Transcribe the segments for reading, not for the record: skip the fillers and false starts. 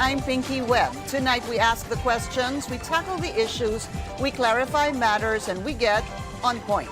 I'm Pinky Webb. Tonight we ask the questions, we tackle the issues, we clarify matters, and we get on point.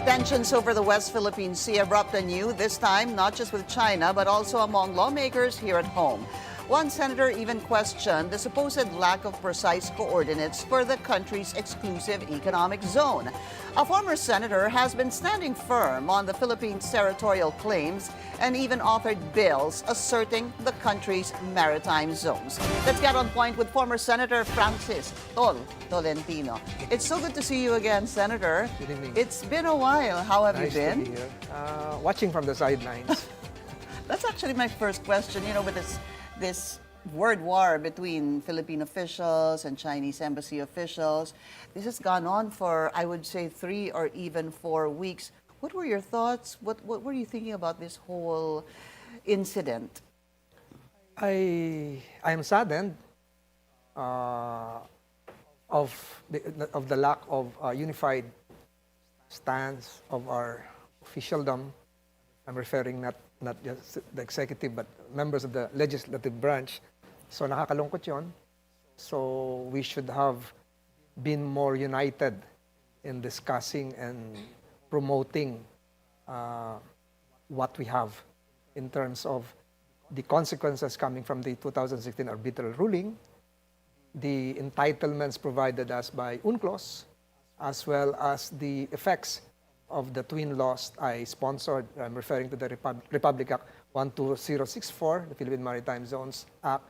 Tensions over the West Philippine Sea erupt anew, this time not just with China, but also among lawmakers here at home. One senator even questioned the supposed lack of precise coordinates for the country's exclusive economic zone. A former senator has been standing firm on the Philippines' territorial claims and even authored bills asserting the country's maritime zones. Let's get on point with former Senator Francis Tolentino. It's so good to see you again, Senator. Good evening. It's been a while. How have you been? Nice to be here. Watching from the sidelines. That's actually my first question. You know, with this word war between Philippine officials and Chinese embassy officials, this has gone on for, I would say, 3 or even 4 weeks. What were your thoughts? What were you thinking about this whole incident? I am saddened of the lack of unified stance of our officialdom. I'm referring not just the executive but members of the legislative branch. So nakakalungkot yon. So we should have been more united in discussing and promoting what we have in terms of the consequences coming from the 2016 arbitral ruling, the entitlements provided us by UNCLOS, as well as the effects of the twin laws I sponsored. I'm referring to the Republic Act 12064, the Philippine Maritime Zones Act,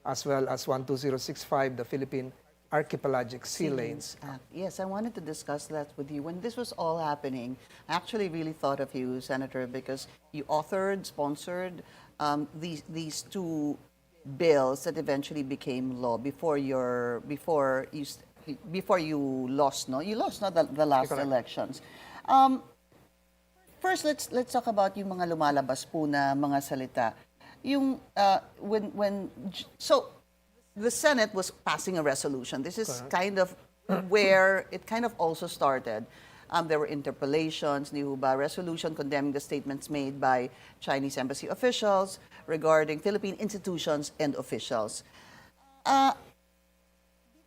as well as 12065, the Philippine Archipelagic Sea Lanes Act. Yes, I wanted to discuss that with you. When this was all happening, I actually really thought of you, Senator, because you authored, sponsored these two bills that eventually became law before you lost, no? You lost, not the last elections. First, let's talk about yung mga lumalabas po na mga salita. Yung so the Senate was passing a resolution. This is kind of where it kind of also started. There were interpellations, resolution condemning the statements made by Chinese embassy officials regarding Philippine institutions and officials.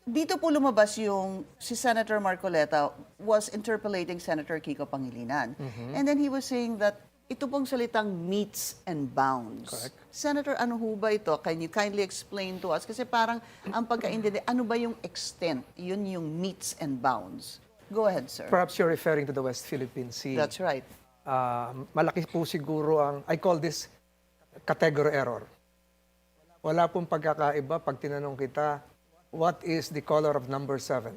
Dito po lumabas yung si Senator Marcoleta was interpellating Senator Kiko Pangilinan. And then he was saying that ito pong salitang meets and bounds. Correct. Senator, ano ho ba ito? Can you kindly explain to us? Kasi parang ang pagkaintindi, ano ba yung extent? Yun yung meets and bounds. Go ahead, sir. Perhaps you're referring to the West Philippine Sea. That's right. Malaki po siguro ang, I call this category error. Wala pong pagkakaiba pag tinanong kita, what is the color of number 7?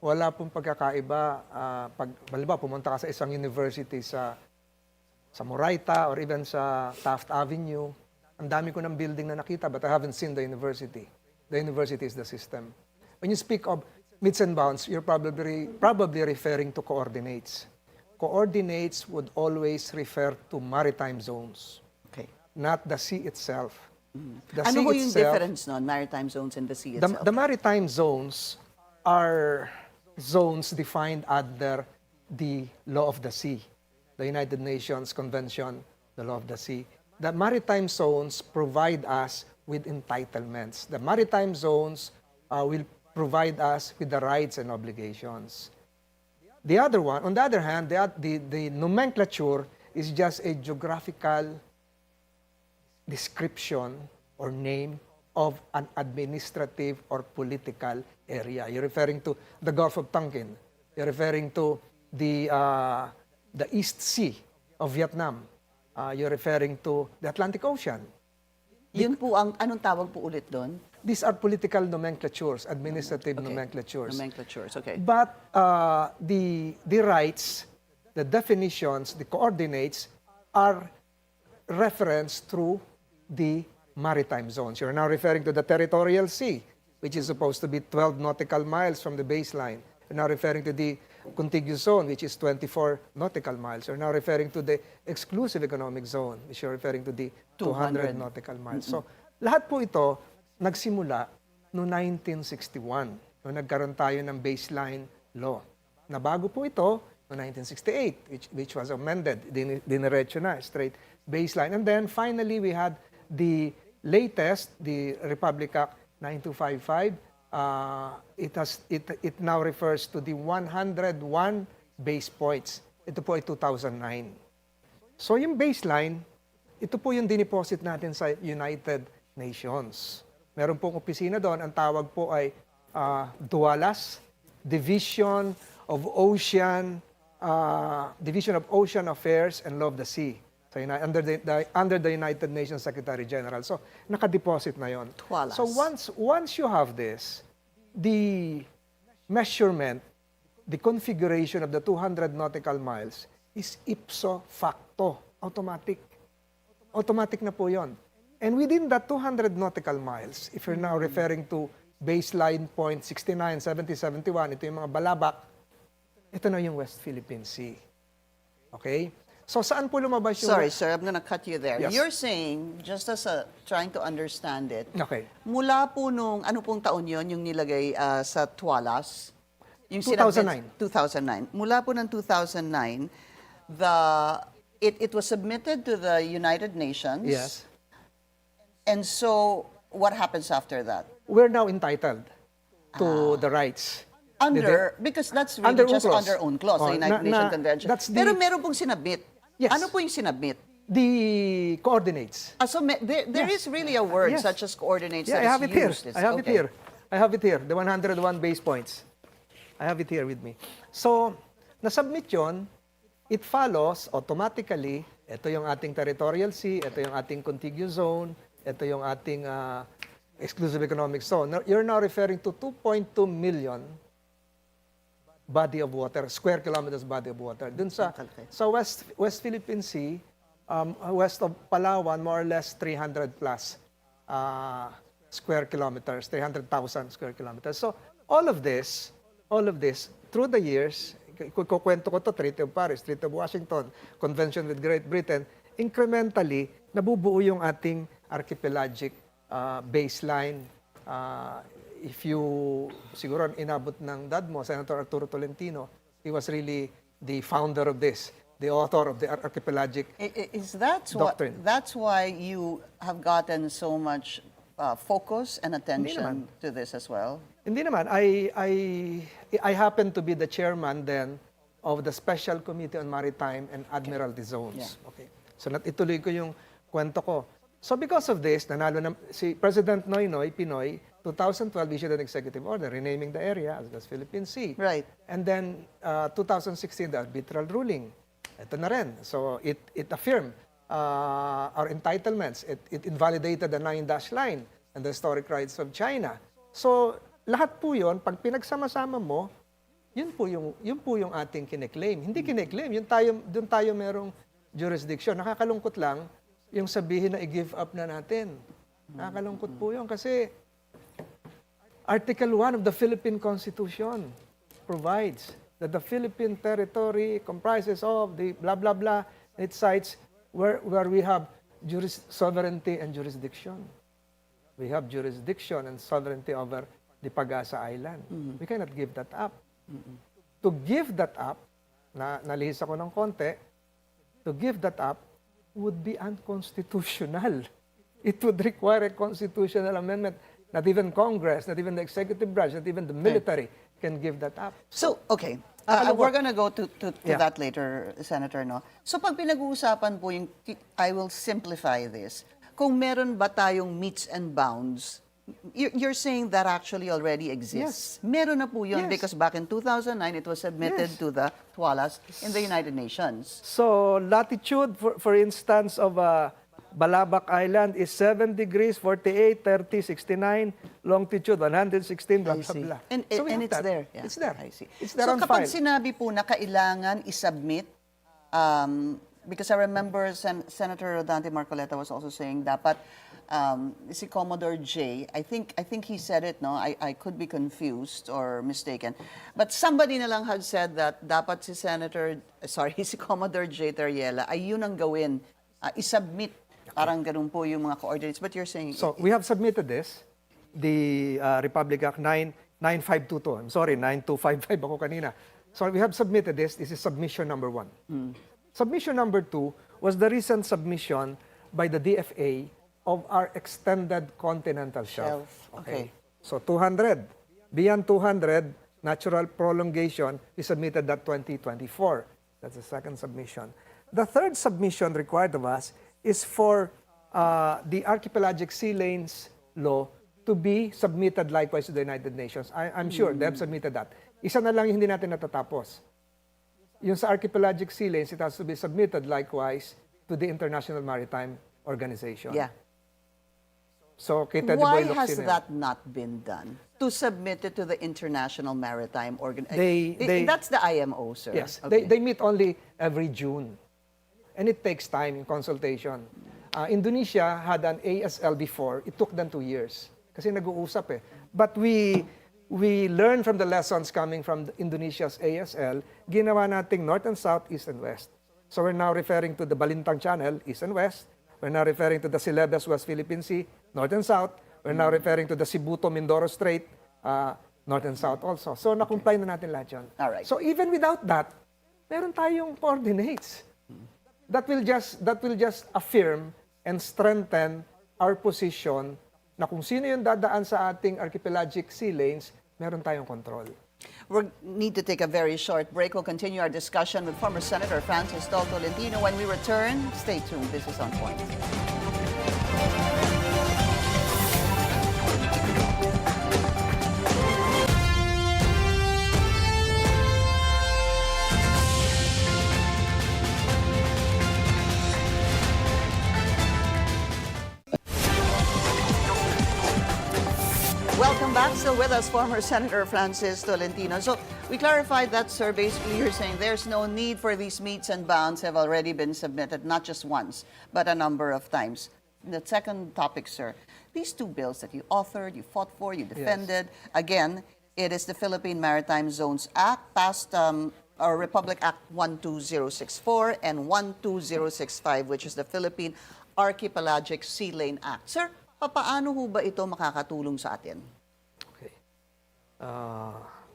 Wala pong pagkakaiba pag halimbawa pumunta ka sa isang university sa Moraita or even sa Taft Avenue. Ang dami ko ng building na nakita but I haven't seen the university. The university is the system. When you speak of meets and bounds, you're probably referring to coordinates. Coordinates would always refer to maritime zones, Okay. not the sea itself. The Ano sea ho yung itself, difference nun, maritime zones and the sea itself? the maritime zones are zones defined under the law of the sea, the United Nations Convention, the law of the sea. The maritime zones provide us with entitlements. The maritime zones will provide us with the rights and obligations. The other one, on the other hand, the nomenclature is just a geographical description or name of an administrative or political area. You're referring to the Gulf of Tonkin. You're referring to the East Sea of Vietnam. You're referring to the Atlantic Ocean. Yun po ang, anong tawag po ulit doon? These are political nomenclatures, administrative nomenclatures. Nomenclatures, okay. But the rights, the definitions, the coordinates are referenced through the maritime zones. You're now referring to the territorial sea, which is supposed to be 12 nautical miles from the baseline. You're now referring to the contiguous zone, which is 24 nautical miles. You're now referring to the exclusive economic zone, which you're referring to the 200 nautical miles. So, lahat po ito nagsimula no 1961, nung nagkaroon tayo ng baseline law. Nabago po ito no 1968, which was amended, diniretso na, straight baseline. And then finally, we had the latest, the Republic Act 9255. It now refers to the 101 base points. Ito po ay 2009. So yung baseline, ito po yung diniposit natin sa United Nations. Meron pong opisina doon, ang tawag po ay DUALAS, Division of Ocean Affairs and Law of the Sea. So under the United Nations Secretary General. So nakadeposit na yon. DUALAS. So once you have this, the measurement, the configuration of the 200 nautical miles is ipso facto, automatic. Automatic na po yon. And within that 200 nautical miles, if you're now referring to baseline point 69, 70, 71, ito yung mga balabak, ito na yung West Philippine Sea. Okay? So saan po lumabas yung... Sorry, sir, I'm gonna cut you there. Yes. You're saying, just as trying to understand it, Okay. mula po nung, ano pong taon yon yung nilagay sa Tualas? Yung 2009. 2009. Mula po ng 2009, it was submitted to the United Nations. Yes. And so, what happens after that? We're now entitled to the rights. Because that's really Under just UNCLOS. under UNCLOS, the United Nations Convention. Pero meron pong sinabit. Yes. Ano po yung sinabit? The coordinates. So there is really a word Yes. such as coordinates Yeah, that I have is it here. used. I have it Okay. here. I have it here. The 101 base points. I have it here with me. So, nasubmit yon, it follows automatically, ito yung ating territorial sea, ito yung ating contiguous zone, ito yung ating exclusive economic zone. Now, you're now referring to 2.2 million body of water, square kilometers body of water. Dun sa West Philippine Sea, west of Palawan, more or less 300 plus square kilometers, 300,000 square kilometers. So all of this, through the years, kukwento ko to, Treaty of Paris, Treaty of Washington, Convention with Great Britain, incrementally, nabubuo yung ating archipelagic baseline. If you, siguro inabot ng dad mo, Senator Tolentino, he was really the founder of this, the author of the archipelagic doctrine. That's why you have gotten so much focus and attention to this as well? Hindi naman. I happen to be the chairman then of the Special Committee on Maritime and Admiralty Zones. Yeah. Okay. So ituloy ko yung kwento ko. So because of this, nanalo na si President Noynoy Pinoy, 2012 issued an executive order renaming the area as West Philippine Sea. Right. And then 2016, the arbitral ruling. Ito na rin. So it affirmed our entitlements. It invalidated the 9-dash line and the historic rights of China. So lahat po yun, pag pinagsama-sama mo, yun po yung ating kine-claim. Hindi kine-claim, doon tayo merong jurisdiction. Nakakalungkot lang yung sabihin na i-give up na natin. Nakakalungkot po yun kasi Article 1 of the Philippine Constitution provides that the Philippine territory comprises of the blah, blah, blah. It cites where we have sovereignty and jurisdiction. We have jurisdiction and sovereignty over the Pagasa Island. We cannot give that up. To give that up, nalihis ako ng konti, to give that up would be unconstitutional. It would require a constitutional amendment. Not even Congress, not even the executive branch, not even the military can give that up. So, okay. We're gonna go to that later, Senator, no? So, pag pinag-uusapan po yung, I will simplify this, kung meron ba tayong meets and bounds, you're saying that actually already exists? Yes. Meron na po yun Yes. because back in 2009, it was submitted to the Tualas in the United Nations. So, latitude, for instance, of Balabac Island is 7 degrees, 48, 30, 69, longitude 116, blah, blah, blah. And So we have it's that. there. Yeah. It's there. I see. It's there So on kapag file. sinabi po na kailangan isubmit, because I remember Senator Dante Marcoleta was also saying dapat si Commodore J, I think he said it, no? I could be confused or mistaken. But somebody na lang had said that dapat si si Commodore J Teriela ay yun ang gawin, isubmit. Parang ganun po yung mga coordinates. But you're saying... So, we have submitted this. Republic Act 9522. I'm sorry, 9255 ako kanina. So we have submitted this. This is submission number 1. Submission number 2 was the recent submission by the DFA of our extended continental shelf. Okay. So 200. Beyond 200, natural prolongation, we submitted that 2024. That's the second submission. The third submission required of us is for the archipelagic sea lanes law to be submitted likewise to the United Nations. I'm sure they have submitted that. Isa na lang yung hindi natin natatapos. Yung sa archipelagic sea lanes, it has to be submitted likewise to the International Maritime Organization. Yeah. So, kita Why has that not been done? To submit it to the International Maritime Organization? That's the IMO, sir. Yes. Okay. They meet only every June. And it takes time in consultation. Indonesia had an ASL before. It took them 2 years. Kasi nag-uusap eh. But we learned from the lessons coming from Indonesia's ASL. Ginawa nating North and South, East and West. So we're now referring to the Balintang Channel, East and West. We're now referring to the Celebes, West Philippine Sea, North and South. We're now referring to the Cebu-Mindoro Strait, North and South also. So na-comply na natin lahat yun. All right. So even without that, meron tayong coordinates. That will just affirm and strengthen our position na kung sino yung dadaan sa ating archipelagic sea lanes, meron tayong control. We need to take a very short break. We'll continue our discussion with former Senator Francis Tolentino. When we return, stay tuned. This is On Point. Welcome back. Still with us, former Senator Francis Tolentino. So we clarified that, sir. Basically, you're saying there's no need for these meets and bounds have already been submitted, not just once, but a number of times. The second topic, sir, these two bills that you authored, you fought for, you defended, again, it is the Philippine Maritime Zones Act, passed Republic Act 12064 and 12065, which is the Philippine Archipelagic Sea Lane Act. Sir, paano ho ba ito makakatulong sa atin? Okay.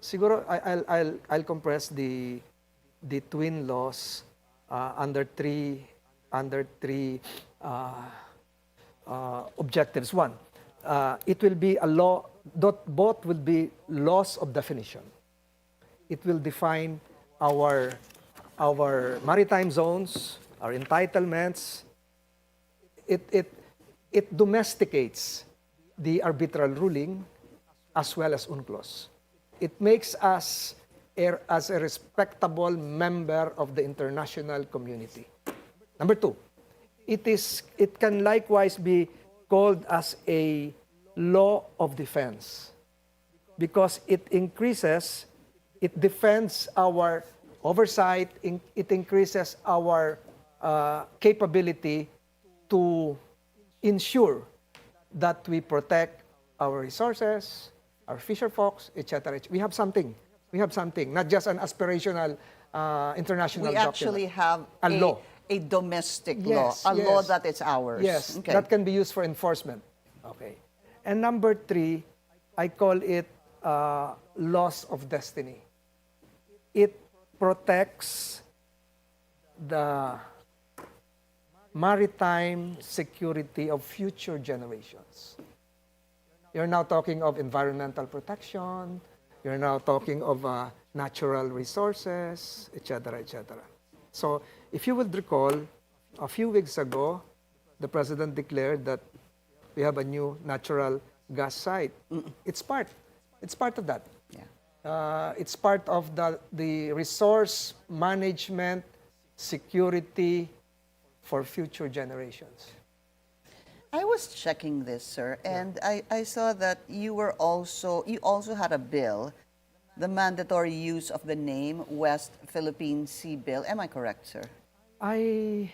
Siguro I'll compress the twin laws under three objectives. One, it will be a law. Both will be laws of definition. It will define our maritime zones, our entitlements. It domesticates the arbitral ruling as well as UNCLOS. It makes us as a respectable member of the international community. Number two, it can likewise be called as a law of defense because it defends our oversight, it increases our capability to ensure that we protect our resources, our fisher folks, etc. We have something, not just an aspirational international document. We actually have a law. A domestic law, law that is ours. Yes, okay. That can be used for enforcement. Okay. And number three, I call it laws of destiny. It protects the maritime security of future generations. You're now talking of environmental protection, you're now talking of natural resources, etc., etc. So, if you would recall, a few weeks ago, the President declared that we have a new natural gas site. It's part of that. Yeah. It's part of the resource management, security for future generations. I was checking this, sir, and I saw that you also had a bill, the mandatory use of the name West Philippine Sea Bill. Am I correct, sir? You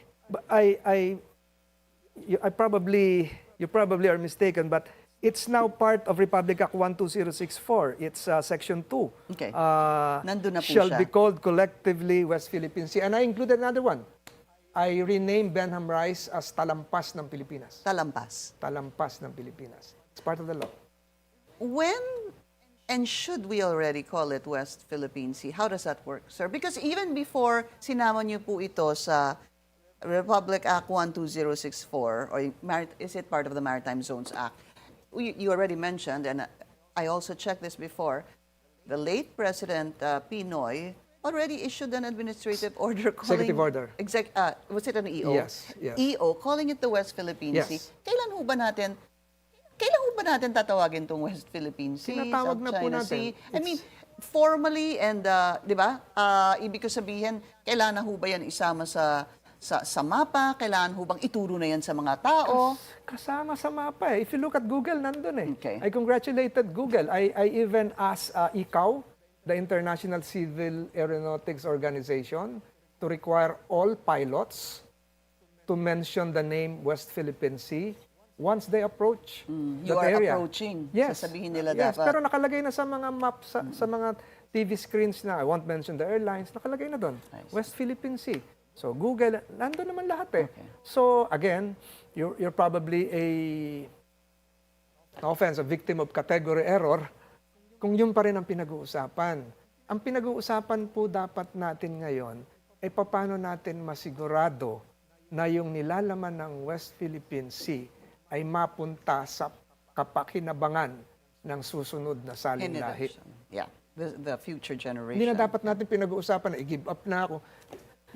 probably are mistaken, but it's now part of Republic Act 12064. It's Section 2. Okay. Nandun na po shall siya. be called collectively West Philippine Sea. And I included another one. I renamed Benham Rice as Talampas ng Pilipinas. Talampas. Talampas ng Pilipinas. It's part of the law. when and should we already call it West Philippine Sea? How does that work, sir? Because even before sinama niyo po ito sa Republic Act 12064, or is it part of the Maritime Zones Act? You already mentioned, and I also checked this before, the late President Pinoy already issued an administrative order calling... Executive order. Was it an EO? Yes, yes. EO, calling it the West Philippine Yes. Sea. Kailan ho ba natin tatawagin tong West Philippine Sea? Tinatawag South na po China natin. Sea? I mean, formally and, di ba, ibig ko sabihin, kailangan na ho ba yan isama sa mapa? Kailangan ho bang ituro na yan sa mga tao? Kasama sa mapa eh. If you look at Google, nandun eh. Okay. I congratulated Google. I even asked ICAO, the International Civil Aeronautics Organization, to require all pilots to mention the name West Philippine Sea once they approach You that are area. approaching. Yes. Sasabihin nila Yes, dapat. pero nakalagay na sa mga maps, sa mga TV screens na, I won't mention the airlines, nakalagay na doon. West Philippine Sea. So Google, nandun naman lahat eh. Okay. So again, you're probably no offense, a victim of category error kung yun pa rin ang pinag-uusapan. Ang pinag-uusapan po dapat natin ngayon ay paano natin masigurado na yung nilalaman ng West Philippine Sea ay mapunta sa kapakinabangan ng susunod na salinlahi. Generation. Yeah, the future generation. Hindi na dapat natin pinag-uusapan na i-give up na ako.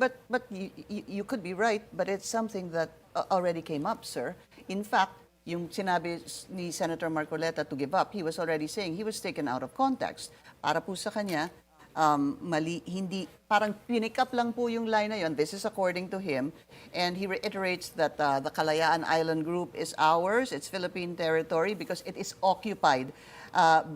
But you could be right, but it's something that already came up, sir. In fact, yung sinabi ni Senator Marcoleta to give up, he was already saying he was taken out of context. Para po sa kanya, mali, hindi, parang pinick up lang po yung line na yun. This is according to him. And he reiterates that the Kalayaan Island Group is ours, it's Philippine territory because it is occupied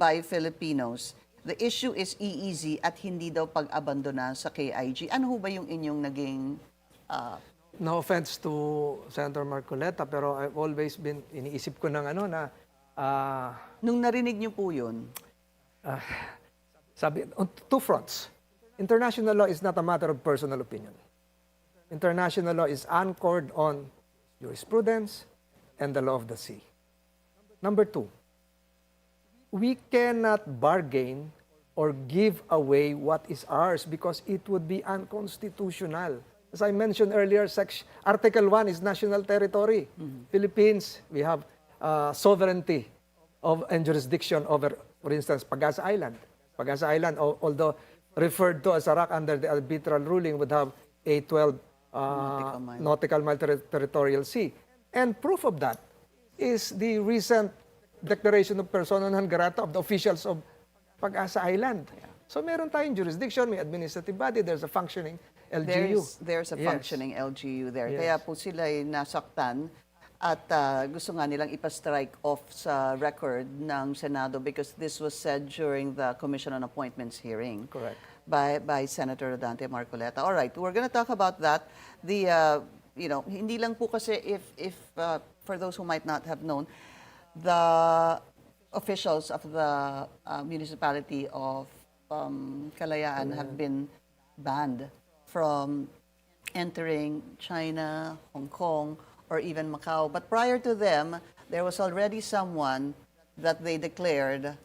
by Filipinos. The issue is EEZ at hindi daw pag-abandona sa KIG. Ano ho ba yung inyong naging... No offense to Senator Marcoleta, pero I've always been, iniisip ko ng ano na, Nung narinig niyo po yun, sabi, on two fronts. International law is not a matter of personal opinion. International law is anchored on jurisprudence and the law of the sea. Number two, we cannot bargain or give away what is ours because it would be unconstitutional. As I mentioned earlier, Article 1 is national territory. Philippines, we have sovereignty and jurisdiction over, for instance, Pagasa Island. Pagasa Island, although referred to as a rock under the arbitral ruling, would have a 12 nautical mile territorial sea. And proof of that is the recent declaration of persona non grata of the officials of Pagasa Island. So meron tayong jurisdiction, may administrative body, there's a functioning LGU. There's a functioning LGU there. Yes. Kaya po sila ay nasaktan at gusto nga nilang ipa-strike off sa record ng Senado because this was said during the Commission on Appointments hearing. Correct. By Senator Dante Marcoleta. All right, we're going to talk about that. The hindi lang po kasi if for those who might not have known, the officials of the municipality of Kalayaan have been banned from entering China, Hong Kong, or even Macau. But prior to them, there was already someone that they declared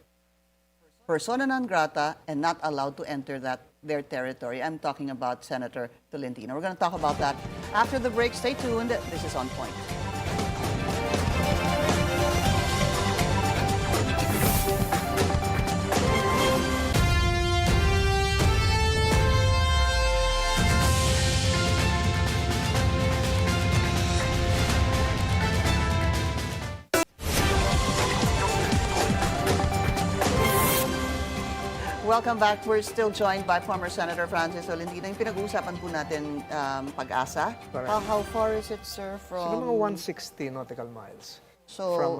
persona non grata and not allowed to enter their territory. I'm talking about Senator Tolentino. We're going to talk about that after the break. Stay tuned. This is On Point. Welcome back. We're still joined by former Senator Francis Tolentino. Yung pinag-uusapan po natin, Pagasa. Correct. How far is it, sir, from... Siguro mga 160 nautical miles So- from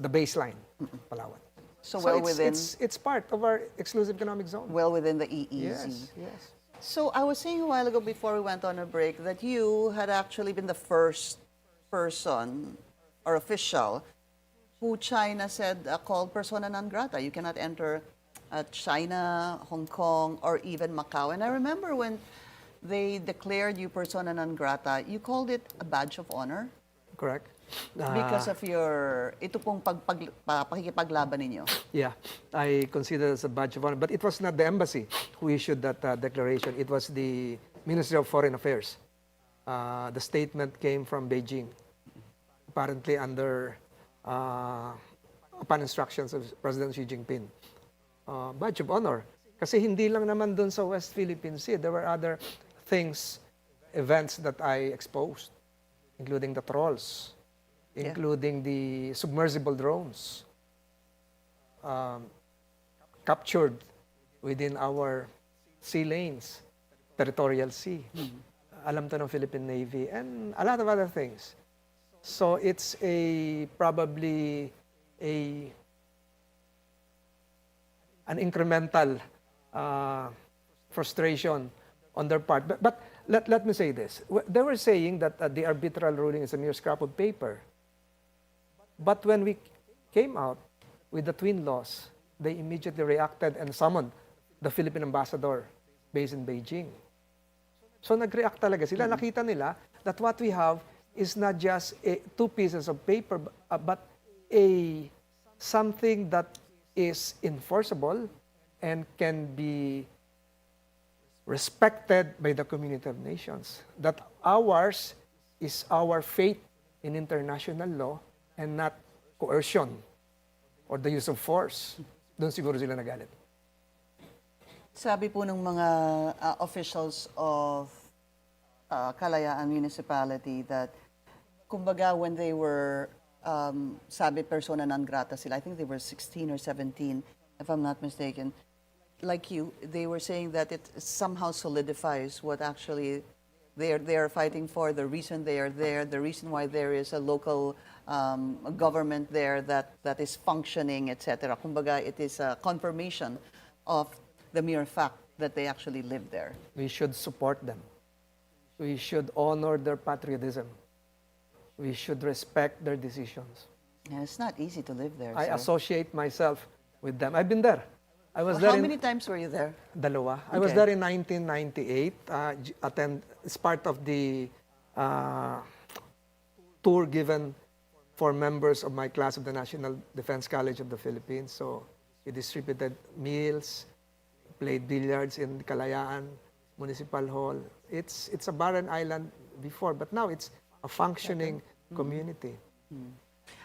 the baseline, Palawan. So well it's part of our exclusive economic zone. well within the EEZ. Yes. So I was saying a while ago before we went on a break that you had actually been the first person or official who China said called persona non grata. You cannot enter China, Hong Kong, or even Macau. And I remember when they declared you persona non grata, you called it a badge of honor. Correct? Because of your, ito pong pakikipaglaban ninyo. Yeah, I consider it as a badge of honor. But it was not the embassy who issued that declaration. It was the Ministry of Foreign Affairs. The statement came from Beijing, apparently upon instructions of President Xi Jinping. Badge of honor. Kasi hindi lang naman dun sa West Philippine Sea. There were other things, events that I exposed, including the trolls, including the submersible drones captured within our sea lanes, territorial sea. Alam to ng Philippine Navy, and a lot of other things. So it's probably an incremental frustration on their part. But let me say this. They were saying that the arbitral ruling is a mere scrap of paper. But when we came out with the twin laws, they immediately reacted and summoned the Philippine ambassador based in Beijing. So nag-react talaga sila. Nakita nila that what we have is not just two pieces of paper, but something that is enforceable and can be respected by the community of nations. That ours is our faith in international law and not coercion or the use of force. Doon siguro sila nagalit. Sabi po ng mga officials of Kalayaan Municipality that, kumbaga, when they were, sabi persona non grata sila, I think they were 16 or 17, if I'm not mistaken. Like you, they were saying that it somehow solidifies what actually they are fighting for, the reason they are there, the reason why there is a local government there that is functioning, etc. Kumbaga, it is a confirmation of the mere fact that they actually live there. We should support them. We should honor their patriotism. We should respect their decisions. Yeah, it's not easy to live there. I sir. associate myself with them. I've been there. I was Well, there how many times were you there? Dalawa. I was there in 1998. As part of the tour given for members of my class of the National Defense College of the Philippines. So we distributed meals, played billiards in Kalayaan Municipal Hall. It's a barren island before, but now it's a functioning community.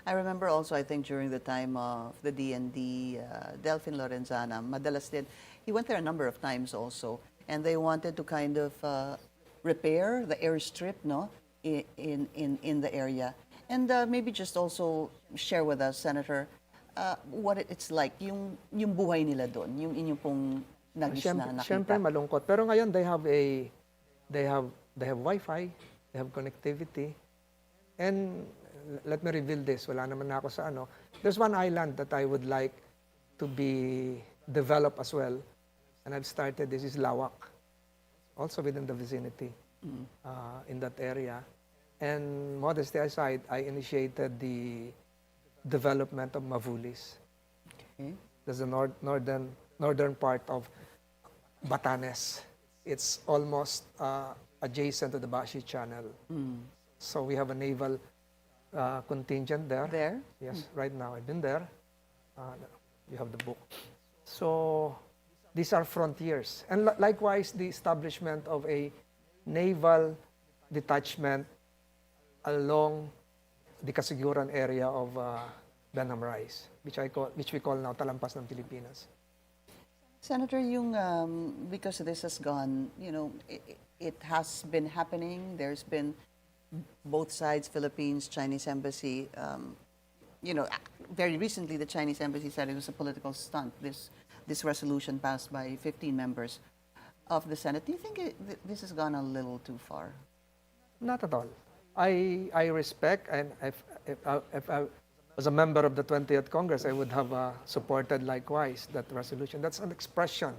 I remember also, I think, during the time of the DND, Delphine Lorenzana, madalas din, he went there a number of times also, and they wanted to kind of repair the airstrip, no, in the area. And maybe just also share with us, Senator, what it's like, yung buhay nila doon, yung inyong pong nagis na nakita. Siyempre malungkot. Pero ngayon they have Wi-Fi, they have connectivity. And let me reveal this, wala naman na ako sa ano. There's one island that I would like to be developed as well. And I've started, this is Lawak. Also within the vicinity in that area. And modesty aside, I initiated the development of Mavulis. Okay. That's the northern part of Batanes. It's almost adjacent to the Bashi Channel. So we have a naval contingent there. There? Yes, right now I've been there. You have the book. So these are frontiers. And likewise, the establishment of a naval detachment along the Kasiguran area of Benham Rise, which we call now Talampas ng Pilipinas. Senator, yung because this has gone, you know, it has been happening. There's been both sides, Philippines, Chinese embassy. You know, very recently the Chinese embassy said it was a political stunt. This resolution passed by 15 members of the Senate. Do you think this has gone a little too far? Not at all. I respect, and if I was a member of the 20th Congress, I would have supported likewise that resolution. That's an expression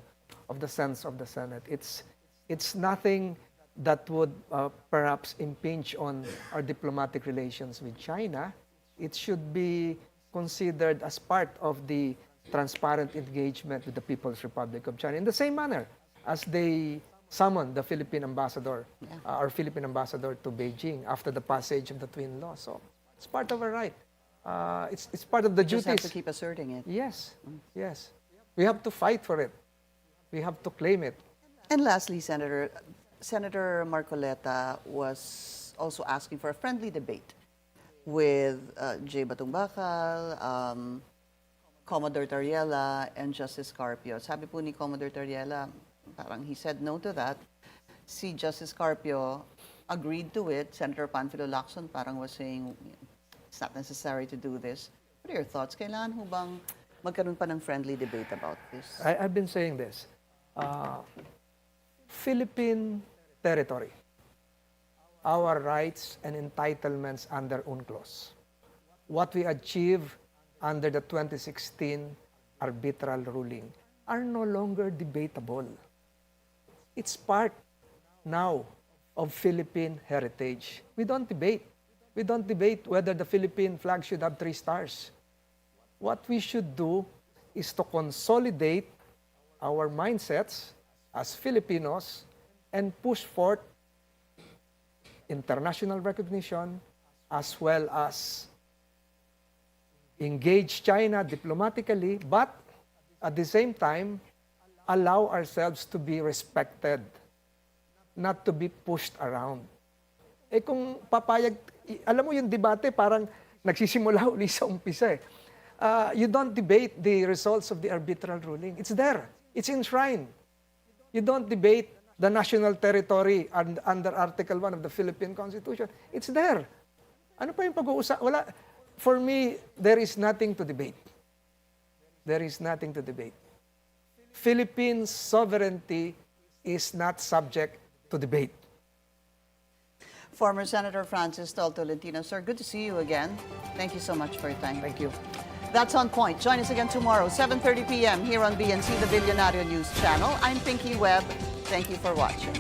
of the sense of the Senate. It's nothing that would perhaps impinge on our diplomatic relations with China. It should be considered as part of the transparent engagement with the People's Republic of China. In the same manner as they summoned the Philippine ambassador, our Philippine ambassador to Beijing after the passage of the twin law. So it's part of our right. It's part of the Just duties. have to keep asserting it. Yes, yes. We have to fight for it. We have to claim it. And lastly, Senator Marcoleta was also asking for a friendly debate with J. Batong Bakal, Commodore Tariela, and Justice Carpio. Sabi po ni Commodore Tariela, parang he said no to that. Si Justice Carpio agreed to it. Senator Panfilo Lacson parang was saying it's not necessary to do this. What are your thoughts? Kailangan ho bang magkaroon pa ng friendly debate about this? I've been saying this. Philippine territory, our rights and entitlements under UNCLOS, what we achieve under the 2016 arbitral ruling are no longer debatable. It's part now of Philippine heritage. We don't debate. We don't debate whether the Philippine flag should have 3 stars. What we should do is to consolidate our mindsets as Filipinos and push forth international recognition as well as engage China diplomatically, but at the same time, allow ourselves to be respected, not to be pushed around. Eh kung papayag, alam mo yung debate parang nagsisimula uli sa umpisa eh. You don't debate the results of the arbitral ruling. It's there. It's enshrined. You don't debate the national territory under Article 1 of the Philippine Constitution. It's there. Ano pa yung pag-uusap? Wala. For me, there is nothing to debate. There is nothing to debate. Philippine sovereignty is not subject to debate. Former Senator Francis Tolentino, sir, good to see you again. Thank you so much for your time. Thank you. That's On Point. Join us again tomorrow, 7:30 p.m. here on BNC, the Billionario News Channel. I'm Pinky Webb. Thank you for watching.